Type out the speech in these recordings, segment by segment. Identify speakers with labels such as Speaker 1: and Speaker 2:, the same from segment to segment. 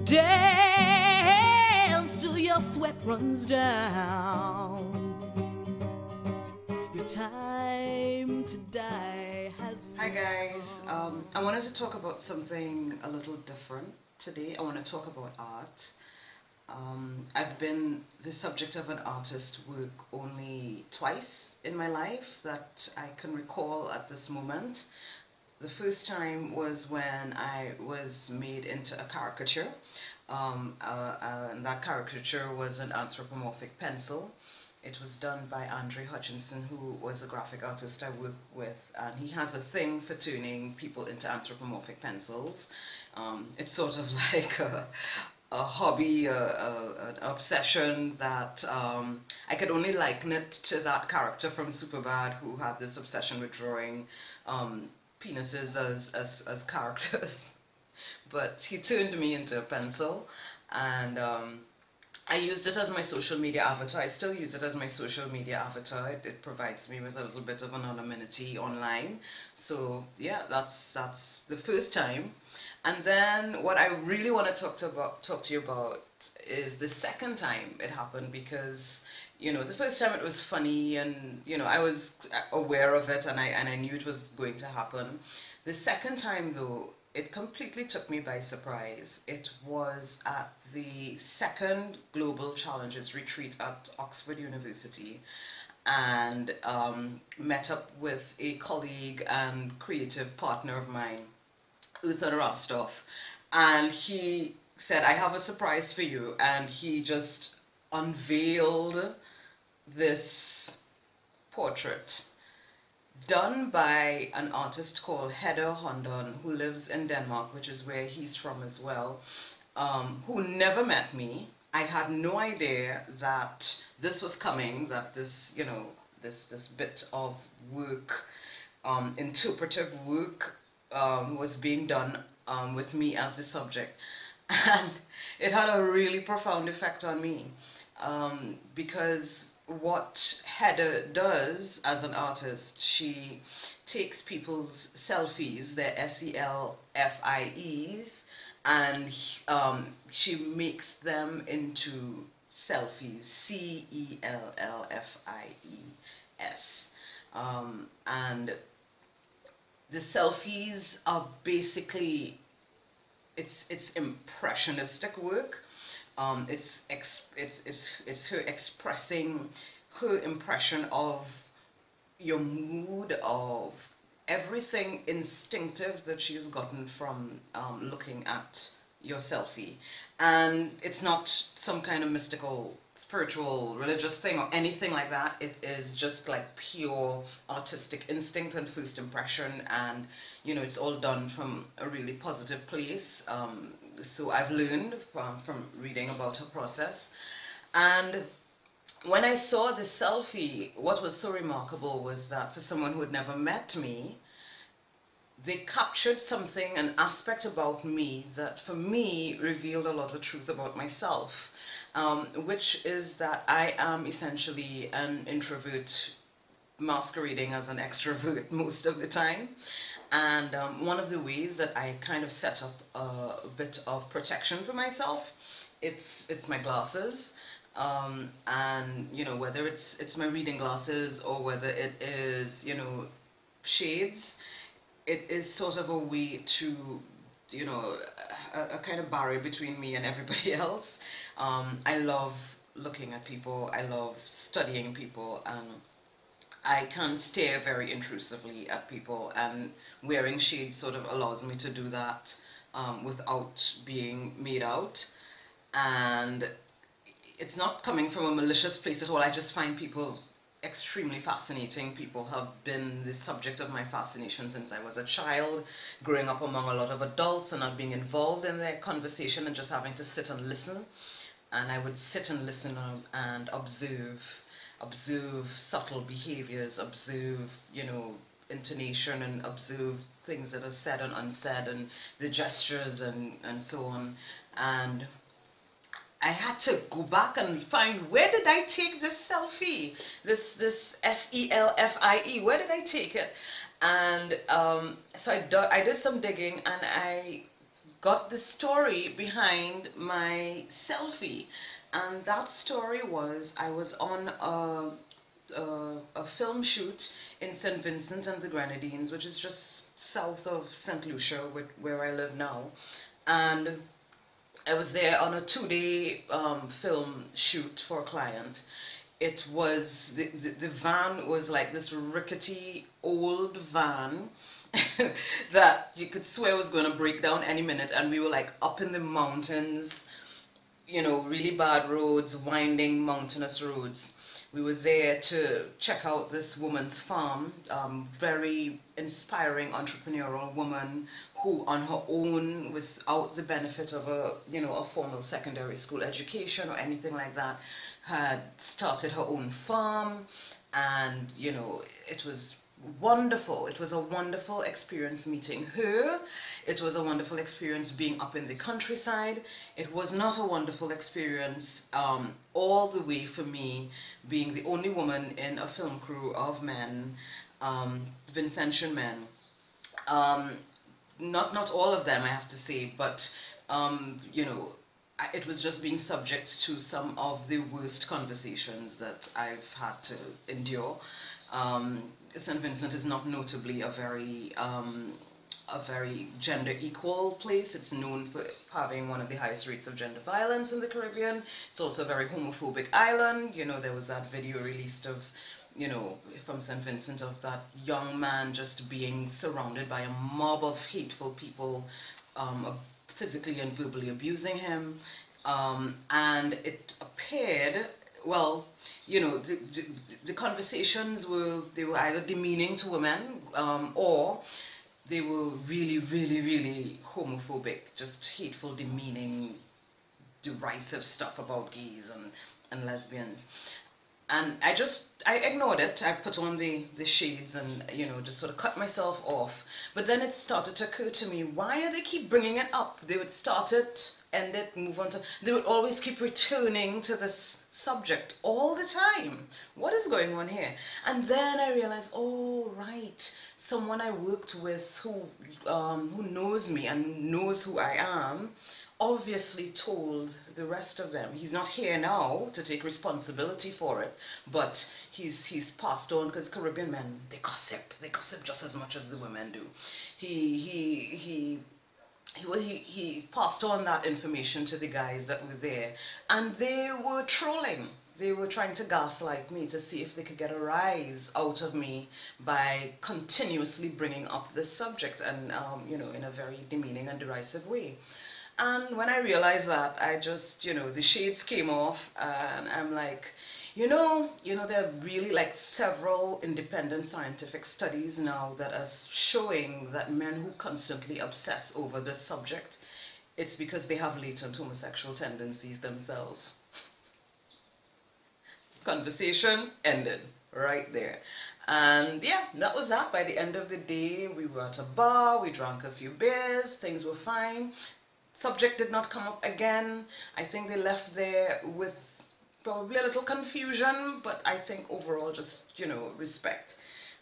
Speaker 1: Dance till your sweat runs down. Your time to die has...
Speaker 2: Hi guys, I wanted to talk about something a little different today. I want to talk about art. I've been the subject of an artist work only twice in my life that I can recall at this moment. The first time was when I was made into a caricature. And that caricature was an anthropomorphic pencil. It was done by Andre Hutchinson, who was a graphic artist I work with, and he has a thing for turning people into anthropomorphic pencils. It's sort of like a hobby, an obsession that I could only liken it to that character from Superbad who had this obsession with drawing penises as characters. But he turned me into a pencil, and I used it as my social media avatar. I still use it as my social media avatar. It provides me with a little bit of anonymity online. So yeah, that's the first time. And then what I really want to talk to you about is the second time it happened, because the first time it was funny, and I was aware of it, and I knew it was going to happen. The second time though, it completely took me by surprise. It was at the second Global Challenges retreat at Oxford University, and met up with a colleague and creative partner of mine, Earthan Raastoff, and he said, "I have a surprise for you," and he just unveiled this portrait done by an artist called Hedda Hondon, who lives in Denmark, which is where he's from as well, who never met me. I had no idea that this was coming, that this, this bit of work, interpretive work, was being done with me as the subject. And it had a really profound effect on me, because what Hedda does as an artist, she takes people's selfies, their SELFIEs, and she makes them into selfies, CELLFIES. And the selfies are basically, it's impressionistic work. It's her expressing her impression of your mood, of everything instinctive that she's gotten from looking at your selfie. And it's not some kind of mystical, spiritual, religious thing or anything like that. It is just like pure artistic instinct and first impression, and it's all done from a really positive place. So I've learned from reading about her process. And when I saw the selfie, what was so remarkable was that for someone who had never met me, they captured something, an aspect about me that for me revealed a lot of truth about myself, which is that I am essentially an introvert masquerading as an extrovert most of the time. And one of the ways that I kind of set up a bit of protection for myself, it's my glasses. And whether it's my reading glasses or whether it is shades, it is sort of a way to a kind of barrier between me and everybody else. I love looking at people, I love studying people, and I can stare very intrusively at people, and wearing shades sort of allows me to do that without being made out. And it's not coming from a malicious place at all. I just find people extremely fascinating. People have been the subject of my fascination since I was a child, growing up among a lot of adults and not being involved in their conversation and just having to sit and listen. And I would sit and listen and observe subtle behaviors, observe, intonation, and observe things that are said and unsaid, and the gestures and so on. And I had to go back and find, where did I take this selfie? This SELFIE, where did I take it? And so I did some digging, and I got the story behind my selfie. And that story was, I was on a film shoot in St. Vincent and the Grenadines, which is just south of St. Lucia, where I live now. And I was there on a 2-day film shoot for a client. It was, the van was like this rickety old van that you could swear was going to break down any minute, and we were like up in the mountains, you know, really bad roads, winding mountainous roads. We were there to check out this woman's farm, very inspiring entrepreneurial woman who on her own, without the benefit of a, you know, a formal secondary school education or anything like that, had started her own farm. And, you know, it was wonderful. It was a wonderful experience meeting her. It was a wonderful experience being up in the countryside. It was not a wonderful experience all the way for me being the only woman in a film crew of men, Vincentian men. Not all of them, I have to say, but you know, it was just being subject to some of the worst conversations that I've had to endure. St. Vincent is not notably a very gender equal place. It's known for having one of the highest rates of gender violence in the Caribbean. It's also a very homophobic island. You know, there was that video released of, you know, from St. Vincent, of that young man just being surrounded by a mob of hateful people, physically and verbally abusing him. And it appeared, well, you know, the conversations were either demeaning to women, or they were really, really, really homophobic, just hateful, demeaning, derisive stuff about gays and lesbians. And I ignored it. I put on the shades and, you know, just sort of cut myself off. But then it started to occur to me, why do they keep bringing it up? They would start it, end it, move on to, they would always keep returning to this subject all the time. What is going on here? And then I realized, oh, right, someone I worked with who knows me and knows who I am, obviously told the rest of them. He's not here now to take responsibility for it, but he's passed on, because Caribbean men, they gossip just as much as the women do. He passed on that information to the guys that were there, and they were trolling. They were trying to gaslight me to see if they could get a rise out of me by continuously bringing up this subject, and you know, in a very demeaning and derisive way. And when I realized that, I just, you know, the shades came off, and I'm like, you know, there are really like several independent scientific studies now that are showing that men who constantly obsess over this subject, it's because they have latent homosexual tendencies themselves. Conversation ended right there. And yeah, that was that. By the end of the day, we were at a bar, we drank a few beers, things were fine. Subject did not come up again. I think they left there with probably a little confusion, but I think overall just, you know, respect.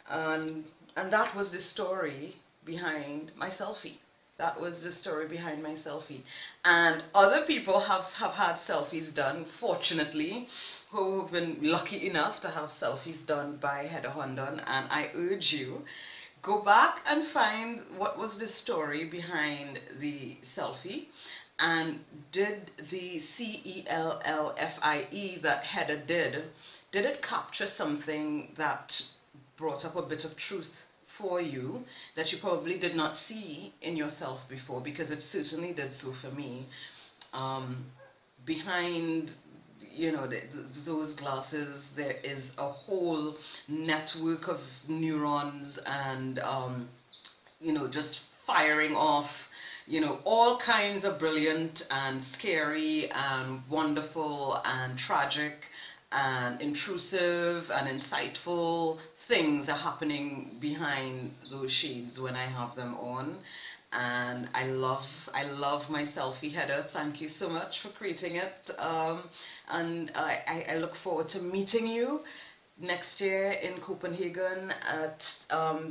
Speaker 2: And that was the story behind my selfie. That was the story behind my selfie. And other people have had selfies done, fortunately, who have been lucky enough to have selfies done by Hedda Hondon, and I urge you, go back and find what was the story behind the selfie, and did the CELLFIE that Hedda did it capture something that brought up a bit of truth for you that you probably did not see in yourself before? Because it certainly did so for me. Behind, you know, those glasses, there is a whole network of neurons and, you know, just firing off, you know, all kinds of brilliant and scary and wonderful and tragic and intrusive and insightful things are happening behind those shades when I have them on. And I love my selfie, Hedda. Thank you so much for creating it. And I look forward to meeting you next year in Copenhagen at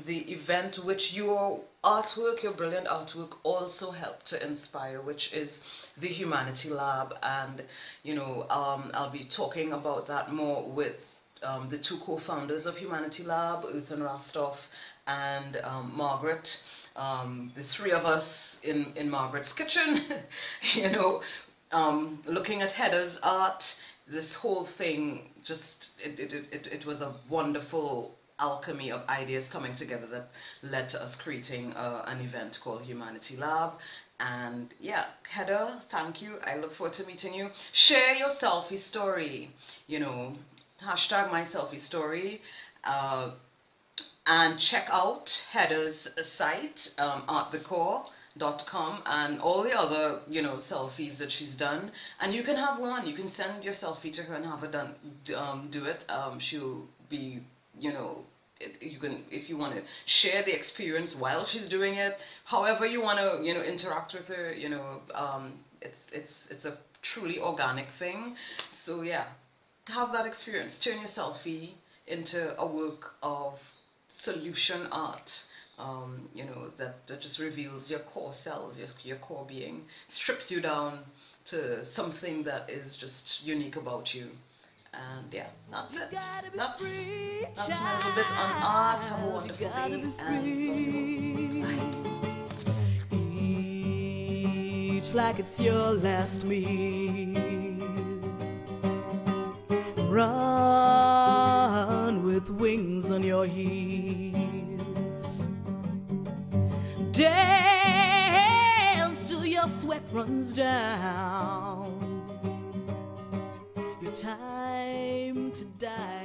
Speaker 2: the event which you're artwork, your brilliant artwork also helped to inspire, which is the Humanity Lab. And, you know, I'll be talking about that more with the two co-founders of Humanity Lab, Earthan Raastoff and Margaret. The three of us in Margaret's kitchen, you know, looking at Hedda's art. This whole thing just, it was a wonderful alchemy of ideas coming together that led to us creating an event called Humanity Lab. And yeah, Hedda, thank you. I look forward to meeting you. Share your selfie story, you know, hashtag my selfie story. And check out Hedda's site, ArtTheCore.com, and all the other, you know, selfies that she's done. And you can have one. You can send your selfie to her and have her done, do it. She'll be, you know, you can, if you want to share the experience while she's doing it, however you want to, you know, interact with her, you know, it's a truly organic thing. So yeah, have that experience. Turn your selfie into a work of solution art, you know, that just reveals your core selves, your core being, strips you down to something that is just unique about you. And yeah, that's it. That's my little bit on art. Have a wonderful day and bye.
Speaker 1: Eat like it's your last meal. Run with wings on your heels. Dance till your sweat runs down. Your time to die